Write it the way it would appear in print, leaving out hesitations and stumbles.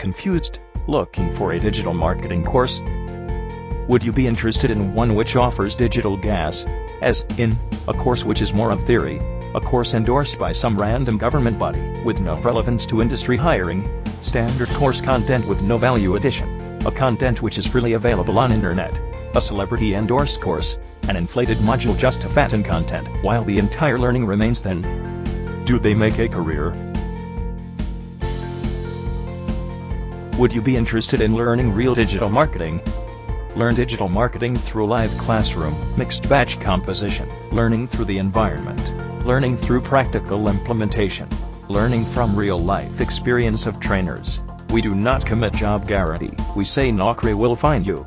confused, looking for a digital marketing course? Would you be interested in one which offers digital gas, as in, a course which is more of theory, a course endorsed by some random government body, with no relevance to industry hiring, standard course content with no value addition, a content which is freely available on internet, a celebrity-endorsed course, an inflated module just to fatten content, while the entire learning remains thin? Do they make a career? Would you be interested in learning real digital marketing? Learn digital marketing through a live classroom, mixed batch composition, learning through the environment, learning through practical implementation, learning from real-life experience of trainers. We do not commit job guarantee, we say Naukri will find you.